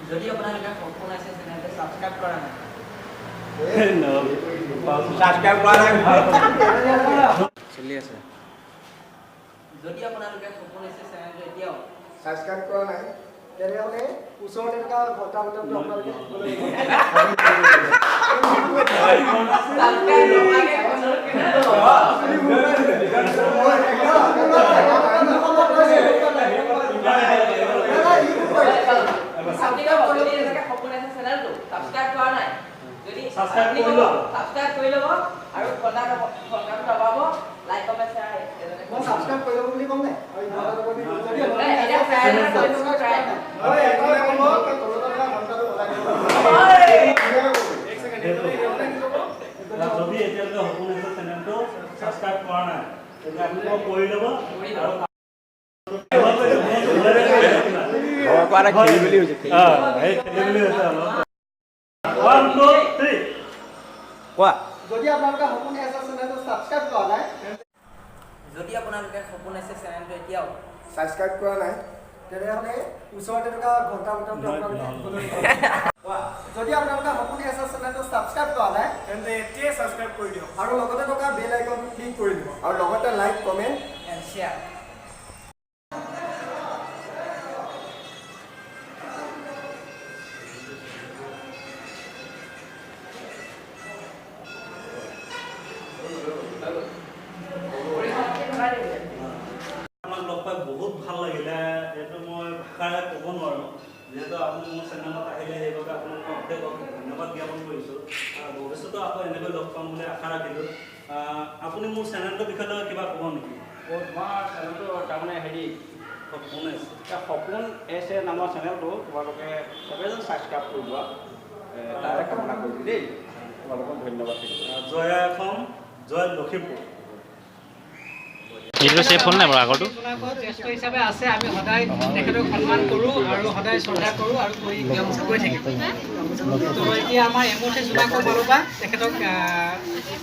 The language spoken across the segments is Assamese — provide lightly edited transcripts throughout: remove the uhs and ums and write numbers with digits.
যদি আপোনালোকে সপোন আছে চেনেলটো সাবস্ক্ৰাইব কৰা নাই সাবস্ক্ৰাইব কৰা নাই চলি আছে যদি আপোনালোকে সপোন আছে চেনেলটো এতিয়াও সাবস্ক্ৰাইব কৰা নাই তেনেহলে ওচৰতে থকা ঘণ্টা বটনটো আপোনালোকে সাবস্ক্ৰাইব কৰি ল'ব আৰু ঘণ্টাটো দবাব লাইক কমেন্ট শ্বেয়াৰ মই সাবস্ক্ৰাইব কৰি ল'ব বুলি ক'ম নে যদি এতিয়ালৈকে সপোন আছে চেনেলটো সাবস্ক্ৰাইব কৰা নাই তেতিয়াহ'লে আপোনালোকে কৰি ল'ব আৰু খেলি মেলি হৈছে One, two, three. কোৱা যদি আপোনালোকে সপোন আছে চেনেলটো সাবস্ক্ৰাইব কৰা নাই যদি আপোনালোকে সপোন আছে চেনেলটো এতিয়াও সাবস্ক্ৰাইব কৰা নাই তেনেহলে ওচৰতে থকা ঘণ্টা বটনটো আপোনালোকে কোৱা যদি আপোনালোকে সপোন আছে চেনেলটো সাবস্ক্ৰাইব কৰা নাই তেন্তে এতিয়াই সাবস্ক্ৰাইব কৰি দিয়ক আৰু লগতে থকা বেল আইকনটো ক্লিক কৰি দিব আৰু লগতে লাইক কমেন্ট এণ্ড শ্বেয়াৰ বহুত ভাল লাগিলে এইটো মই ভাষাৰে ক'ব নোৱাৰোঁ যেহেতু আপুনি মোৰ চেনেলত আহিলে সেইবাবে আপোনাক অশেষ ধন্যবাদ জ্ঞাপন কৰিছোঁ ভৱিষ্যতেও আকৌ এনেকৈ লগ পাম বুলি আশা ৰাখিলোঁ আপুনি মোৰ চেনেলটোৰ বিষয়ে কিবা ক'ব নেকি তোমাৰ চেনেলটো তাৰমানে হেৰি সপোন আছে সপোন এছ এ নামৰ চেনেলটো তোমালোকে চবেই যেন ছাবস্ক্ৰাইব কৰিব তাৰে কামনা কৰিছোঁ দেই তোমালোকক ধন্যবাদ থাকিব জয় অসম জয় লখিমপুৰ এইটো চেফ হ'ল নাই বাৰু আগৰটো জ্যেষ্ঠ হিচাপে আছে আমি সদায় তেখেতক সন্মান কৰোঁ আৰু সদায় শ্ৰদ্ধা কৰোঁ আৰু কৰি গৈ থাকিম তো এতিয়া আমাৰ এমঠে জোনাকৰ ফালৰ পৰা তেখেতক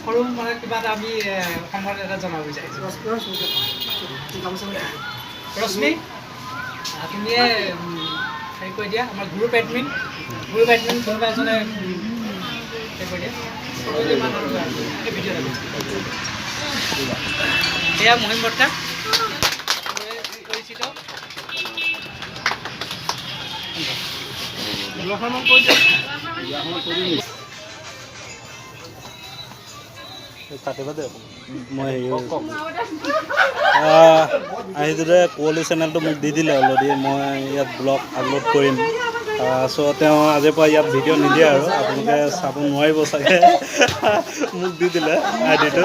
সৰু মানে কিবা এটা আমি সম্মান এটা জনাব বিচাৰিছোঁ ৰশ্মি তুমিয়ে হেৰি কৰি দিয়া আমাৰ গ্ৰুপ এডমিন কোনোবা এজনে হেৰি কৰি দিয়া এই ভিডিঅ' এয়া মহিম বৰ্তা পৰিচিত কাটিবা দে মই আহিছিলে কুঁৱলী চেনেলটো মোক দি দিলে অলৰেডি মই ইয়াত ব্লগ আপলোড কৰিম চ' তেওঁ আজিৰ পৰা ইয়াত ভিডিঅ' নিদিয়ে আৰু আপোনালোকে চাব নোৱাৰিব চাগে মোক দি দিলে আইডিটো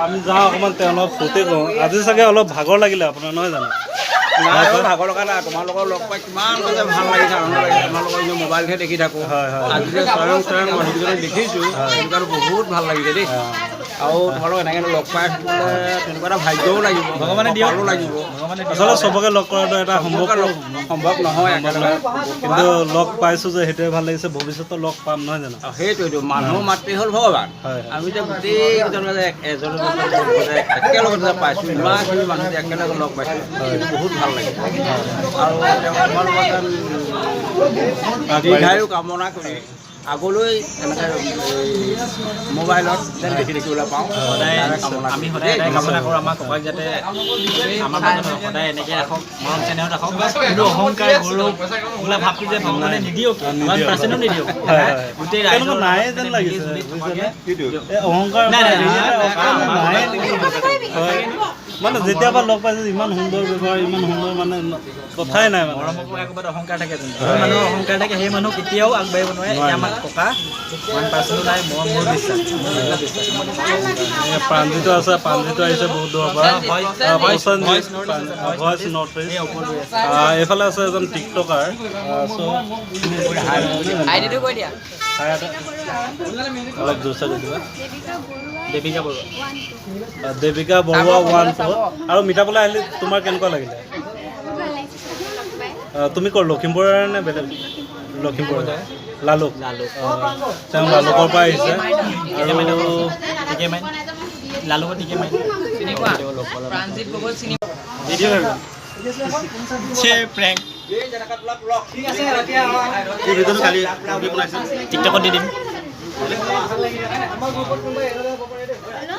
আমি যাওঁ অকণমান তেওঁলোক ফূৰ্তি কৰোঁ আজি চাগে অলপ ভাগৰ লাগিলে আপোনাৰ নহয় জানো নাই ভাগৰ লগা নাই তোমালোকৰ লগ পাই কিমান যে ভাল লাগিছে আনন্দ লাগিছে তোমালোকৰ এনেও মোবাইলতহে দেখি থাকোঁ আজি যে স্বয়ং মানুহকেইজনক দেখিছোঁ সেইটো বহুত ভাল লাগিছে দেই আৰু তোমালোক এনেকৈ লগ পাই থাকিলে তেনেকুৱা এটা ভাগ্যও লাগিব ভগৱানে দিয়াও লাগিব আচলতে চবকে লগ কৰাটো এটা সম্ভৱ নহয় কিন্তু লগ পাইছোঁ যে সেইটোৱে ভাল লাগিছে ভৱিষ্যতে লগ পাম নহয় জানো সেইটোৱেইটো মানুহ মাতৃ হ'ল ভগৱান আমি যে গোটেইকেইজন যে এজনে একেলগতে যে পাইছোঁ ইমানখিনি মানুহ যে একেলগে লগ পাইছোঁ সেইটো বহুত ভাল লাগিছে আৰু তোমালোকৰ দীৰ্ঘায়ু কামনা কৰি আগলৈ এনেকৈ মোবাইলত যেন দেখি দেখিবলৈ পাওঁ আমি সদায় এটাই কামনা কৰোঁ আমাৰ ককাক যাতে আমাৰ মাজত সদায় এনেকৈ ৰাখক মৰম চেনেহত ৰাখক কিন্তু অহংকাৰ গৌৰৱ বোলা ভাৱটো যে ভগৱানে নিদিয়ক 1% নিদিয়ক গোটেই ৰাইজৰ নাই যেন লাগিছে অহংকাৰ মানে যেতিয়াবা লগ পাইছে ইমান সুন্দৰ ব্যৱহাৰ ইমান সুন্দৰ মানে কথাই নাই মানে মৰমৰ একবাৰ অহংকাৰ থাকে মানুহৰ অহংকাৰ থাকে সেই মানুহ কেতিয়াও আগবাঢ়িব নোৱাৰে আমাৰ ককা 1% নাই মোৰ বিশ্বাস প্ৰাঞ্জিত আছে প্ৰাঞ্জিত আহিছে বহুত দূৰৰ পৰা ভইচ নট এইফালে আছে এজন টিকটকাৰ আইডিটো কৈ দিয়া অলপ জোৰছে কৈ দিবা দেৱিকা বৰুৱা দেৱিকা বৰুৱা 1-4 আৰু মিঠাপুলা আহিলে তোমাৰ কেনেকুৱা লাগিলে তুমি ক'ৰ লখিমপুৰৰ নে বেলেগ লখিমপুৰ লালুক তেওঁ লালুকৰ পৰা আহিছে লালুকৰ টিকে মাৰি চিনি পোৱা প্ৰাঞ্জিত গগৈ চিনি ভিডিঅ' প্ৰেংক ঠিক আছে এতিয়া এই ভিডিঅ'টো কালি বনাইছোঁ টিকটকত দি দিম আমাৰ গ্ৰুপত কোনোবাই এডালে হ'ব পাৰে দেই